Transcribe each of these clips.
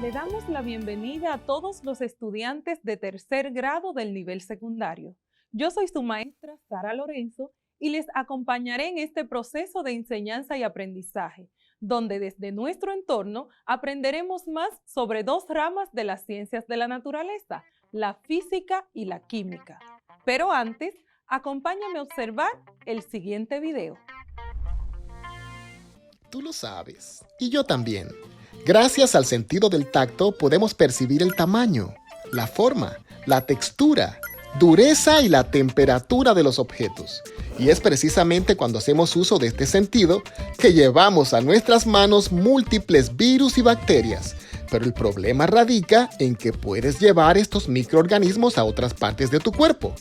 Le damos la bienvenida a todos los estudiantes de tercer grado del nivel secundario. Yo soy su maestra Sara Lorenzo y les acompañaré en este proceso de enseñanza y aprendizaje, donde desde nuestro entorno aprenderemos más sobre dos ramas de las ciencias de la naturaleza, la física y la química. Pero antes, acompáñame a observar el siguiente video. Tú lo sabes, y yo también. Gracias al sentido del tacto podemos percibir el tamaño, la forma, la textura, dureza y la temperatura de los objetos. Y es precisamente cuando hacemos uso de este sentido que llevamos a nuestras manos múltiples virus y bacterias. Pero el problema radica en que puedes llevar estos microorganismos a otras partes de tu cuerpo.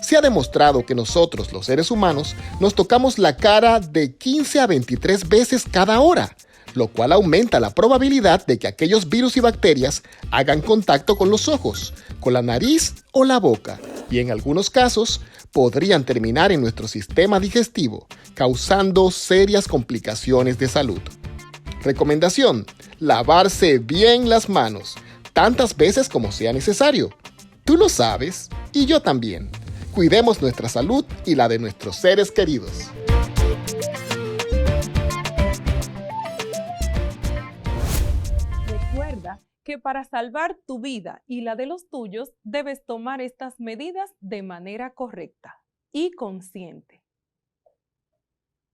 Se ha demostrado que nosotros, los seres humanos, nos tocamos la cara de 15 a 23 veces cada hora, lo cual aumenta la probabilidad de que aquellos virus y bacterias hagan contacto con los ojos, con la nariz o la boca, y en algunos casos podrían terminar en nuestro sistema digestivo, causando serias complicaciones de salud. Recomendación: lavarse bien las manos, tantas veces como sea necesario. Tú lo sabes, y yo también. Cuidemos nuestra salud y la de nuestros seres queridos. Recuerda que para salvar tu vida y la de los tuyos, debes tomar estas medidas de manera correcta y consciente.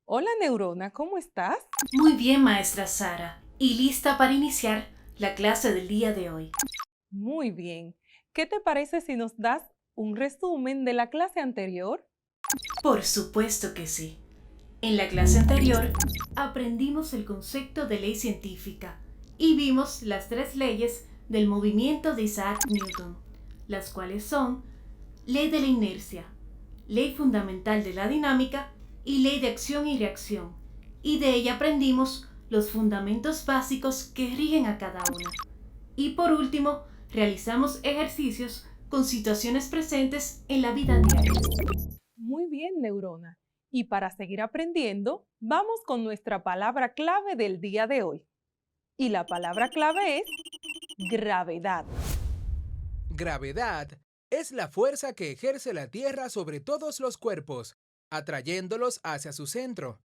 Hola, neurona, ¿cómo estás? Muy bien, maestra Sara, y lista para iniciar la clase del día de hoy. Muy bien. ¿Qué te parece si nos das un resumen de la clase anterior? Por supuesto que sí. En la clase anterior aprendimos el concepto de ley científica y vimos las 3 leyes del movimiento de Isaac Newton, las cuales son ley de la inercia, ley fundamental de la dinámica y ley de acción y reacción, y de ella aprendimos los fundamentos básicos que rigen a cada una. Y por último, realizamos ejercicios con situaciones presentes en la vida diaria. Muy bien, neurona. Y para seguir aprendiendo, vamos con nuestra palabra clave del día de hoy. Y la palabra clave es gravedad. Gravedad es la fuerza que ejerce la Tierra sobre todos los cuerpos, atrayéndolos hacia su centro.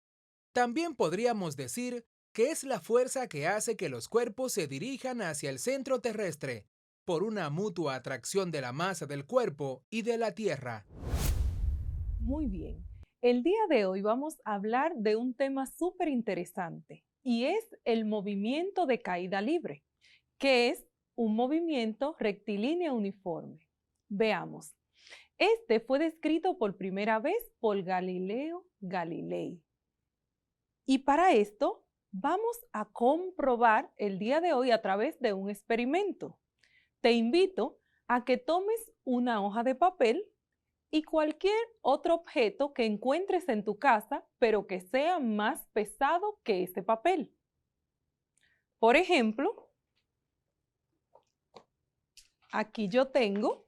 También podríamos decir que es la fuerza que hace que los cuerpos se dirijan hacia el centro terrestre, por una mutua atracción de la masa del cuerpo y de la Tierra. Muy bien. El día de hoy vamos a hablar de un tema súper interesante y es el movimiento de caída libre, que es un movimiento rectilíneo uniforme. Veamos. Este fue descrito por primera vez por Galileo Galilei. Y para esto vamos a comprobar el día de hoy a través de un experimento. Te invito a que tomes una hoja de papel y cualquier otro objeto que encuentres en tu casa, pero que sea más pesado que ese papel. Por ejemplo, aquí yo tengo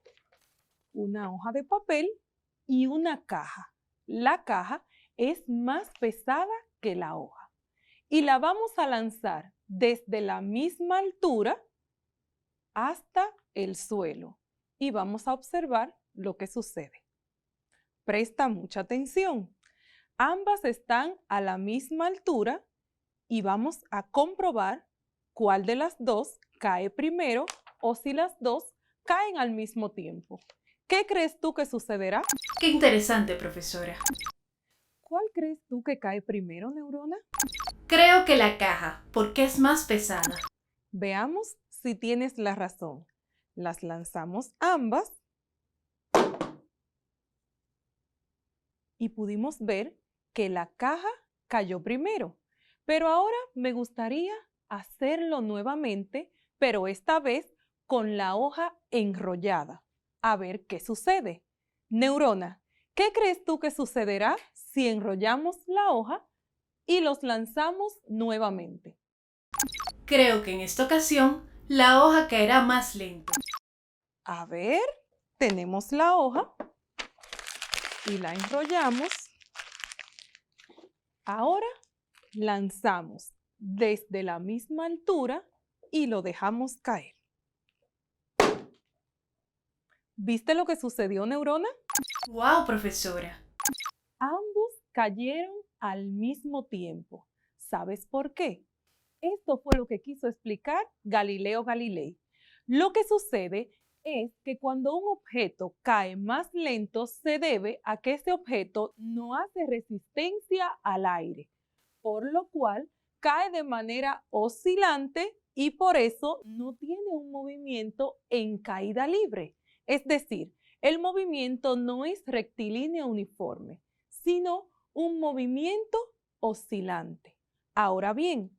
una hoja de papel y una caja. La caja es más pesada que la hoja y la vamos a lanzar desde la misma altura hasta el suelo y vamos a observar lo que sucede. Presta mucha atención. Ambas están a la misma altura y vamos a comprobar cuál de las dos cae primero o si las dos caen al mismo tiempo. ¿Qué crees tú que sucederá? Qué interesante, profesora. ¿Cuál crees tú que cae primero, Neurona? Creo que la caja, porque es más pesada. Veamos si tienes la razón. Las lanzamos ambas y pudimos ver que la caja cayó primero. Pero ahora me gustaría hacerlo nuevamente, pero esta vez con la hoja enrollada. A ver qué sucede. Neurona, ¿qué crees tú que sucederá si enrollamos la hoja y los lanzamos nuevamente? Creo que en esta ocasión la hoja caerá más lento. A ver, tenemos la hoja y la enrollamos. Ahora lanzamos desde la misma altura y lo dejamos caer. ¿Viste lo que sucedió, Neurona? ¡Wow, profesora! Ambos cayeron al mismo tiempo. ¿Sabes por qué? Esto fue lo que quiso explicar Galileo Galilei. Lo que sucede es que cuando un objeto cae más lento se debe a que ese objeto no hace resistencia al aire, por lo cual cae de manera oscilante y por eso no tiene un movimiento en caída libre. Es decir, el movimiento no es rectilíneo uniforme, sino un movimiento oscilante. Ahora bien,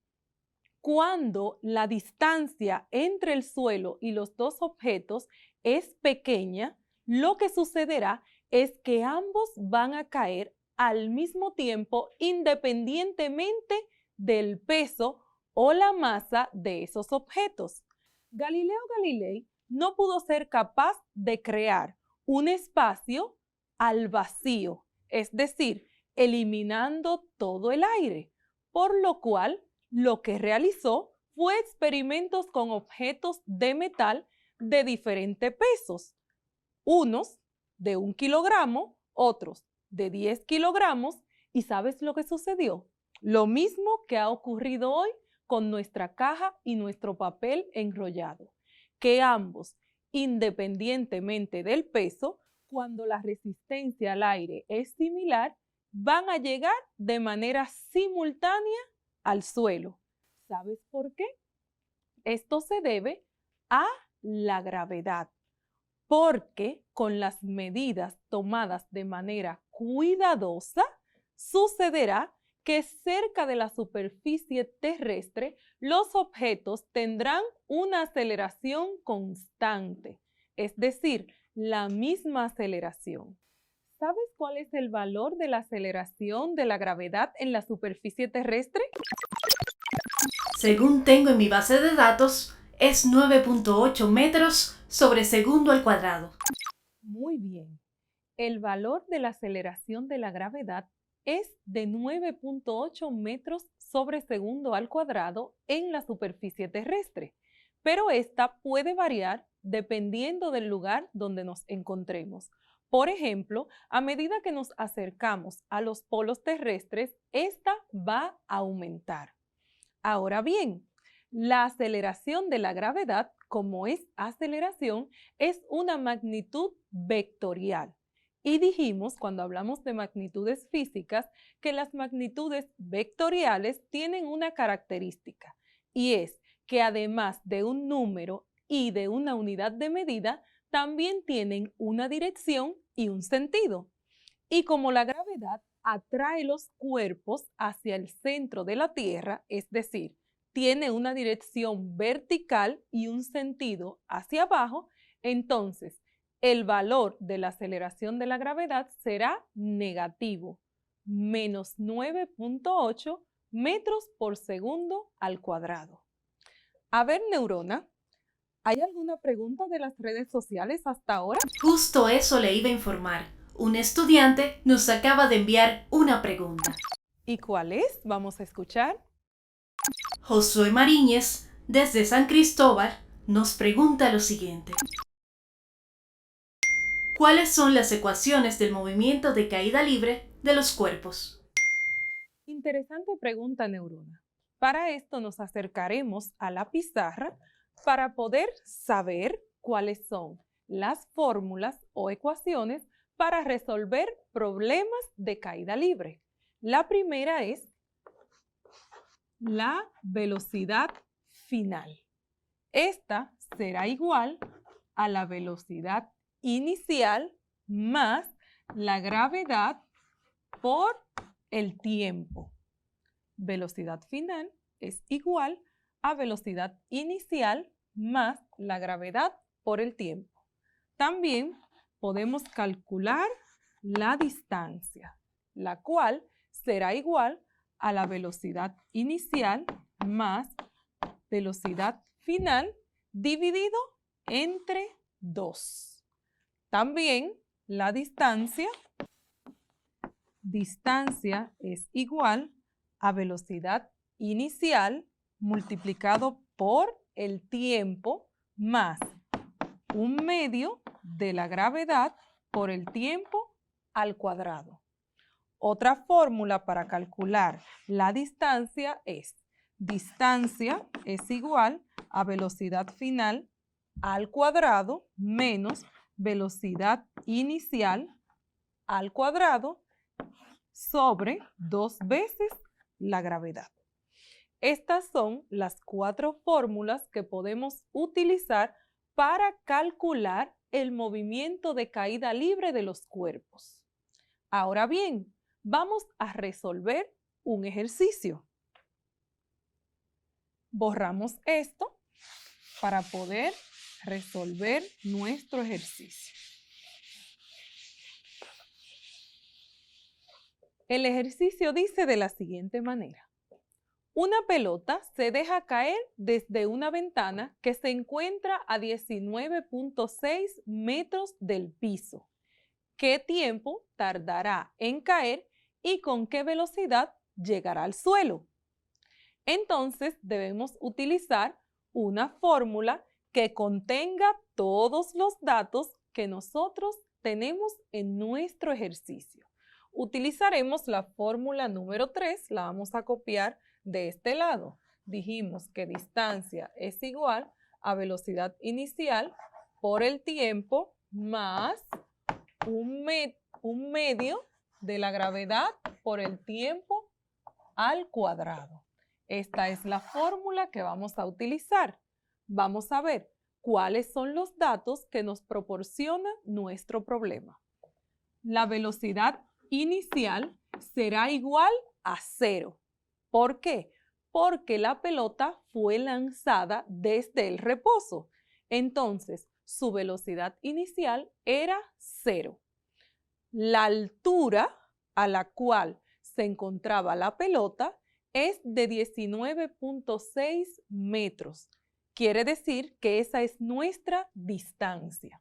cuando la distancia entre el suelo y los dos objetos es pequeña, lo que sucederá es que ambos van a caer al mismo tiempo independientemente del peso o la masa de esos objetos. Galileo Galilei no pudo ser capaz de crear un espacio al vacío, es decir, eliminando todo el aire, por lo cual lo que realizó fue experimentos con objetos de metal de diferentes pesos, unos de 1 kilogramo, otros de 10 kilogramos, y ¿sabes lo que sucedió? Lo mismo que ha ocurrido hoy con nuestra caja y nuestro papel enrollado, que ambos, independientemente del peso, cuando la resistencia al aire es similar, van a llegar de manera simultánea al suelo. ¿Sabes por qué? Esto se debe a la gravedad, porque con las medidas tomadas de manera cuidadosa, sucederá que cerca de la superficie terrestre los objetos tendrán una aceleración constante, es decir, la misma aceleración. ¿Sabes cuál es el valor de la aceleración de la gravedad en la superficie terrestre? Según tengo en mi base de datos, es 9.8 metros sobre segundo al cuadrado. Muy bien. El valor de la aceleración de la gravedad es de 9.8 metros sobre segundo al cuadrado en la superficie terrestre, pero esta puede variar dependiendo del lugar donde nos encontremos. Por ejemplo, a medida que nos acercamos a los polos terrestres, esta va a aumentar. Ahora bien, la aceleración de la gravedad, como es aceleración, es una magnitud vectorial. Y dijimos, cuando hablamos de magnitudes físicas, que las magnitudes vectoriales tienen una característica, y es que además de un número y de una unidad de medida, también tienen una dirección y un sentido. Y como la gravedad atrae los cuerpos hacia el centro de la Tierra, es decir, tiene una dirección vertical y un sentido hacia abajo, entonces el valor de la aceleración de la gravedad será negativo, menos 9.8 metros por segundo al cuadrado. A ver, neurona, ¿hay alguna pregunta de las redes sociales hasta ahora? Justo eso le iba a informar. Un estudiante nos acaba de enviar una pregunta. ¿Y cuál es? Vamos a escuchar. Josué Mariñez, desde San Cristóbal, nos pregunta lo siguiente. ¿Cuáles son las ecuaciones del movimiento de caída libre de los cuerpos? Interesante pregunta, neurona. Para esto nos acercaremos a la pizarra para poder saber cuáles son las fórmulas o ecuaciones para resolver problemas de caída libre. La primera es la velocidad final. Esta será igual a la velocidad inicial más la gravedad por el tiempo. Velocidad final es igual a velocidad inicial más la gravedad por el tiempo. También podemos calcular la distancia, la cual será igual a la velocidad inicial más velocidad final dividido entre 2. También la distancia es igual a velocidad inicial multiplicado por el tiempo más 1/2 de la gravedad por el tiempo al cuadrado. Otra fórmula para calcular la distancia es distancia es igual a velocidad final al cuadrado menos velocidad inicial al cuadrado sobre 2 veces la gravedad. Estas son las 4 fórmulas que podemos utilizar para calcular el movimiento de caída libre de los cuerpos. Ahora bien, vamos a resolver un ejercicio. Borramos esto para poder resolver nuestro ejercicio. El ejercicio dice de la siguiente manera. Una pelota se deja caer desde una ventana que se encuentra a 19.6 metros del piso. ¿Qué tiempo tardará en caer y con qué velocidad llegará al suelo? Entonces debemos utilizar una fórmula que contenga todos los datos que nosotros tenemos en nuestro ejercicio. Utilizaremos la fórmula número 3, la vamos a copiar de este lado. Dijimos que distancia es igual a velocidad inicial por el tiempo más un medio de la gravedad por el tiempo al cuadrado. Esta es la fórmula que vamos a utilizar. Vamos a ver cuáles son los datos que nos proporciona nuestro problema. La velocidad inicial será igual a 0. ¿Por qué? Porque la pelota fue lanzada desde el reposo. Entonces, su velocidad inicial era 0. La altura a la cual se encontraba la pelota es de 19.6 metros. Quiere decir que esa es nuestra distancia.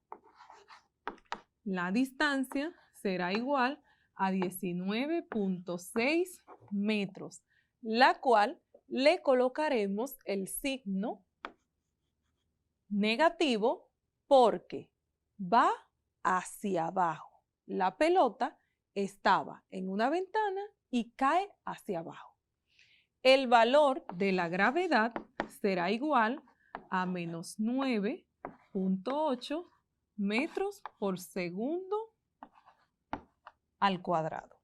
La distancia será igual a 19.6 metros, la cual le colocaremos el signo negativo porque va hacia abajo. La pelota estaba en una ventana y cae hacia abajo. El valor de la gravedad será igual a menos 9.8 metros por segundo al cuadrado.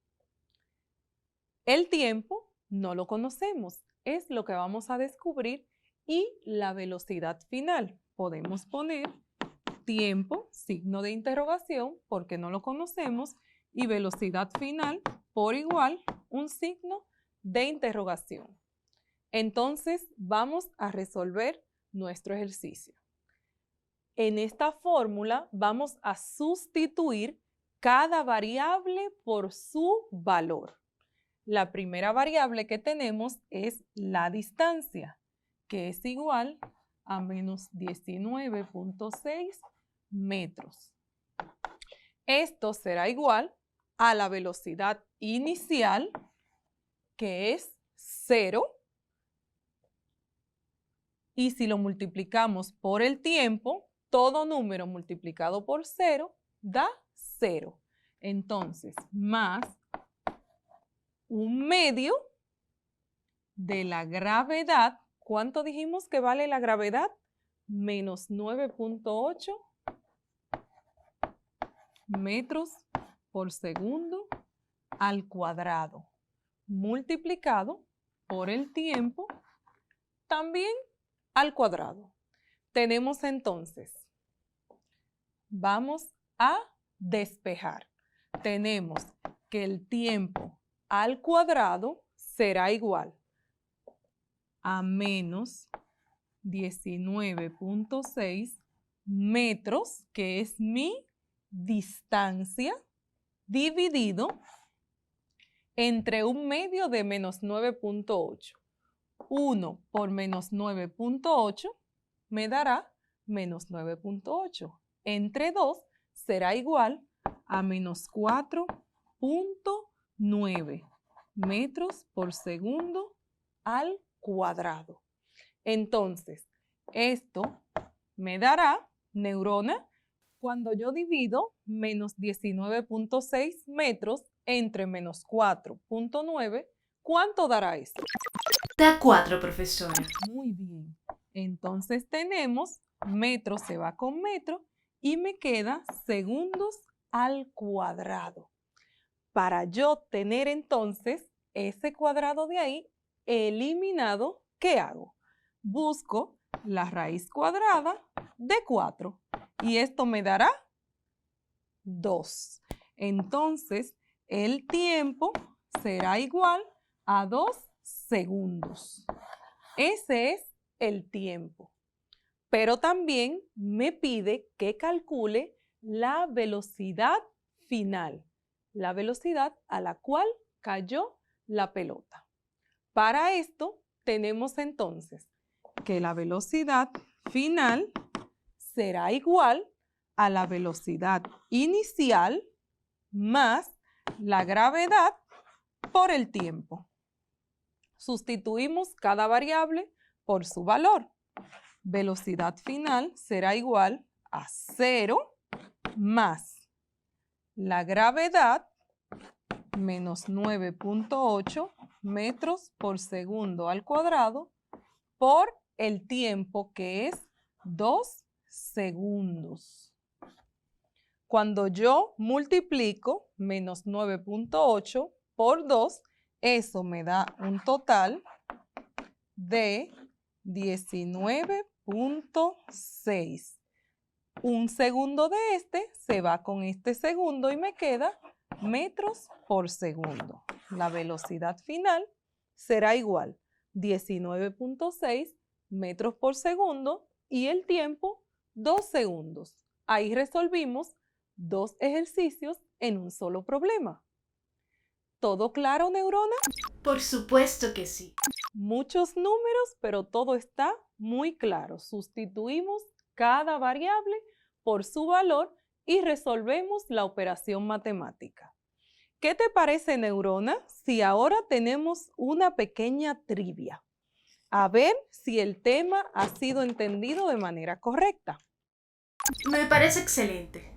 El tiempo no lo conocemos, es lo que vamos a descubrir, y la velocidad final. Podemos poner tiempo, signo de interrogación, porque no lo conocemos, y velocidad final por igual, un signo de interrogación. Entonces, vamos a resolver nuestro ejercicio. En esta fórmula vamos a sustituir cada variable por su valor. La primera variable que tenemos es la distancia, que es igual a menos 19.6 metros. Esto será igual a la velocidad inicial, que es 0. Y si lo multiplicamos por el tiempo, todo número multiplicado por 0 da 0. Entonces, más 1/2 de la gravedad. ¿Cuánto dijimos que vale la gravedad? Menos 9.8 metros por segundo al cuadrado, multiplicado por el tiempo, también al cuadrado. Tenemos entonces, vamos a despejar. Tenemos que el tiempo al cuadrado será igual a menos 19.6 metros, que es mi distancia, dividido entre 1/2 de menos 9.8. 1 por menos 9.8 me dará menos 9.8. Entre 2 será igual a menos 4.9 metros por segundo al cuadrado. Entonces, esto me dará, neurona, cuando yo divido menos 19.6 metros entre menos 4.9, ¿cuánto dará esto? Da 4, profesora. Muy bien. Entonces tenemos metro se va con metro y me queda segundos al cuadrado. Para yo tener entonces ese cuadrado de ahí eliminado, ¿qué hago? Busco la raíz cuadrada de 4 y esto me dará 2. Entonces, el tiempo será igual a 2 segundos. Ese es el tiempo. Pero también me pide que calcule la velocidad final, la velocidad a la cual cayó la pelota. Para esto tenemos entonces que la velocidad final será igual a la velocidad inicial más la gravedad por el tiempo. Sustituimos cada variable por su valor. Velocidad final será igual a 0 más la gravedad menos 9.8 metros por segundo al cuadrado por el tiempo, que es 2 segundos. Cuando yo multiplico menos 9.8 por 2, eso me da un total de 19.6. Un segundo de este se va con este segundo y me queda metros por segundo. La velocidad final será igual 19.6 metros por segundo y el tiempo 2 segundos. Ahí resolvimos 2 ejercicios en un solo problema. ¿Todo claro, neurona? Por supuesto que sí. Muchos números, pero todo está muy claro. Sustituimos cada variable por su valor y resolvemos la operación matemática. ¿Qué te parece, neurona, si ahora tenemos una pequeña trivia? A ver si el tema ha sido entendido de manera correcta. Me parece excelente.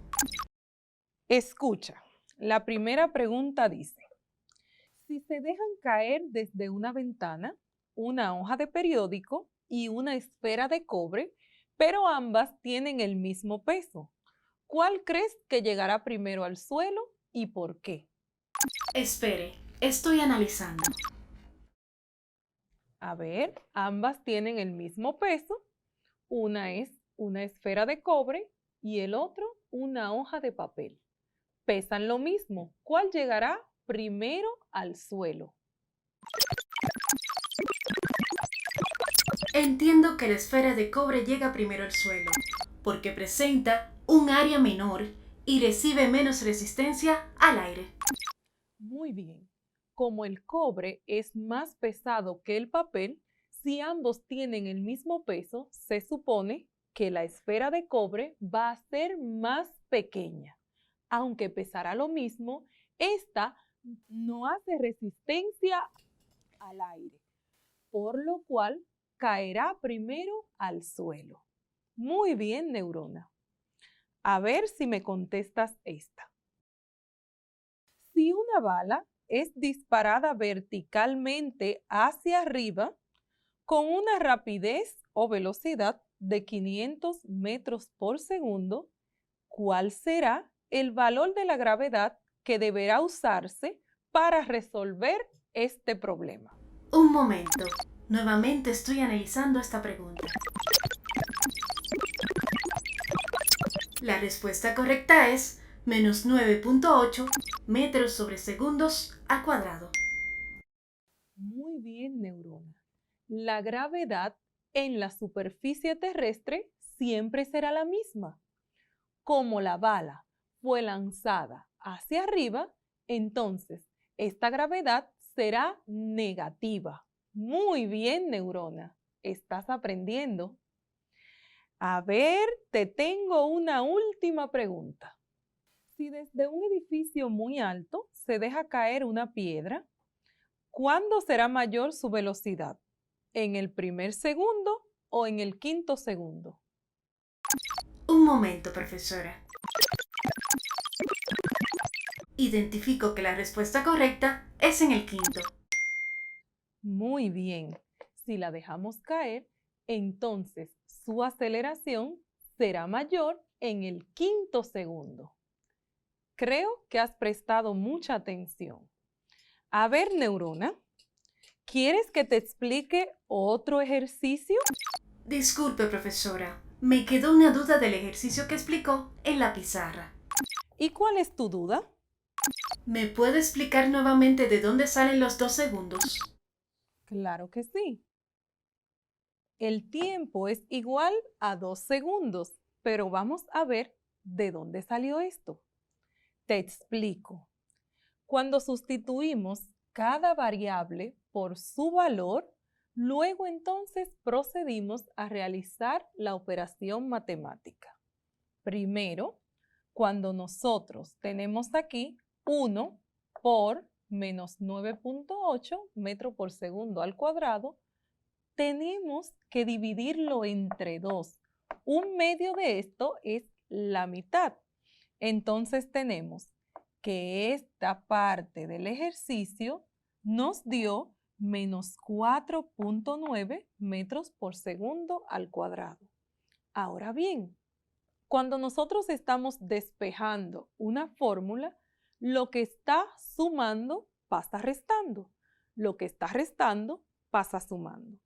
Escucha, la primera pregunta dice: si se dejan caer desde una ventana una hoja de periódico y una esfera de cobre, pero ambas tienen el mismo peso, ¿cuál crees que llegará primero al suelo y por qué? Espere, estoy analizando. A ver, ambas tienen el mismo peso. Una es una esfera de cobre y el otro una hoja de papel. Pesan lo mismo. ¿Cuál llegará primero al suelo? Entiendo que la esfera de cobre llega primero al suelo, porque presenta un área menor y recibe menos resistencia al aire. Muy bien. Como el cobre es más pesado que el papel, si ambos tienen el mismo peso, se supone que la esfera de cobre va a ser más pequeña. Aunque pesará lo mismo, esta no hace resistencia al aire, por lo cual caerá primero al suelo. Muy bien, neurona. A ver si me contestas esta. Si una bala es disparada verticalmente hacia arriba con una rapidez o velocidad de 500 metros por segundo, ¿cuál será el valor de la gravedad que deberá usarse para resolver este problema? Un momento. Nuevamente estoy analizando esta pregunta. La respuesta correcta es menos 9.8 metros sobre segundos al cuadrado. Muy bien, neurona. La gravedad en la superficie terrestre siempre será la misma. Como la bala fue lanzada hacia arriba, entonces esta gravedad será negativa. Muy bien, neurona. Estás aprendiendo. A ver, te tengo una última pregunta. Si desde un edificio muy alto se deja caer una piedra, ¿cuándo será mayor su velocidad? ¿En el primer segundo o en el quinto segundo? Un momento, profesora. Identifico que la respuesta correcta es en el quinto. Muy bien. Si la dejamos caer, entonces su aceleración será mayor en el quinto segundo. Creo que has prestado mucha atención. A ver, neurona, ¿quieres que te explique otro ejercicio? Disculpe, profesora. Me quedó una duda del ejercicio que explicó en la pizarra. ¿Y cuál es tu duda? ¿Me puede explicar nuevamente de dónde salen los 2 segundos? Claro que sí. El tiempo es igual a 2 segundos, pero vamos a ver de dónde salió esto. Te explico. Cuando sustituimos cada variable por su valor, luego entonces procedimos a realizar la operación matemática. Primero, cuando nosotros tenemos aquí 1 por menos 9.8 metros por segundo al cuadrado, tenemos que dividirlo entre 2. Un medio de esto es la mitad. Entonces tenemos que esta parte del ejercicio nos dio menos 4.9 metros por segundo al cuadrado. Ahora bien, cuando nosotros estamos despejando una fórmula, lo que está sumando pasa restando. Lo que está restando pasa sumando.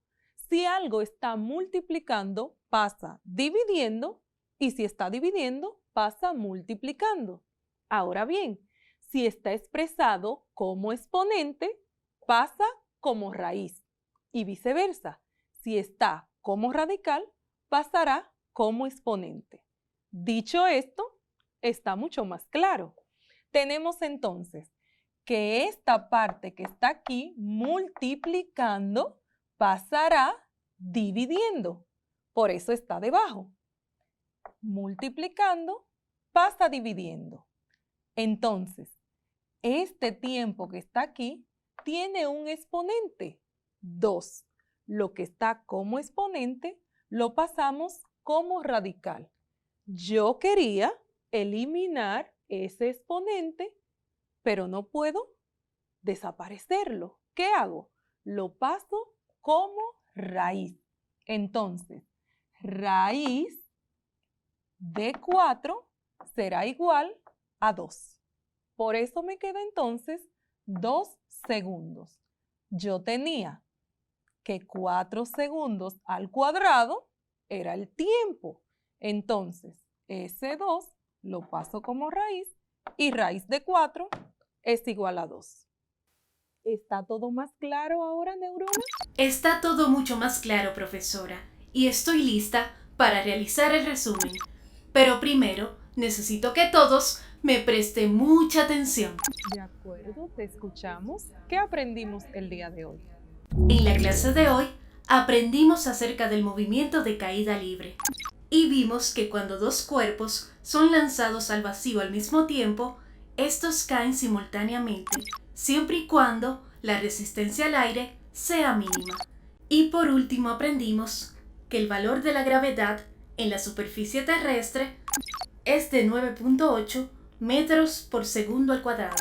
Si algo está multiplicando, pasa dividiendo, y si está dividiendo, pasa multiplicando. Ahora bien, si está expresado como exponente, pasa como raíz, y viceversa. Si está como radical, pasará como exponente. Dicho esto, está mucho más claro. Tenemos entonces que esta parte que está aquí multiplicando pasará dividiendo. Por eso está debajo. Multiplicando pasa dividiendo. Entonces, este tiempo que está aquí tiene un exponente, 2. Lo que está como exponente lo pasamos como radical. Yo quería eliminar ese exponente, pero no puedo desaparecerlo. ¿Qué hago? Lo paso como raíz. Entonces, raíz de 4 será igual a 2. Por eso me queda entonces 2 segundos. Yo tenía que 4 segundos al cuadrado era el tiempo. Entonces, ese 2 lo paso como raíz y raíz de 4 es igual a 2. ¿Está todo más claro ahora, neurona? Está todo mucho más claro, profesora, y estoy lista para realizar el resumen. Pero primero, necesito que todos me presten mucha atención. De acuerdo, te escuchamos. ¿Qué aprendimos el día de hoy? En la clase de hoy, aprendimos acerca del movimiento de caída libre. Y vimos que cuando dos cuerpos son lanzados al vacío al mismo tiempo, estos caen simultáneamente, siempre y cuando la resistencia al aire sea mínima. Y por último aprendimos que el valor de la gravedad en la superficie terrestre es de 9.8 metros por segundo al cuadrado.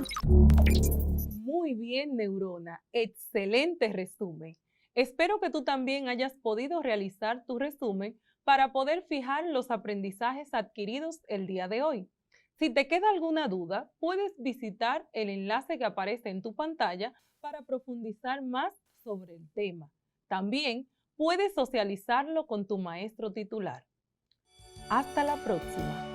Muy bien, neurona. Excelente resumen. Espero que tú también hayas podido realizar tu resumen para poder fijar los aprendizajes adquiridos el día de hoy. Si te queda alguna duda, puedes visitar el enlace que aparece en tu pantalla para profundizar más sobre el tema. También puedes socializarlo con tu maestro titular. Hasta la próxima.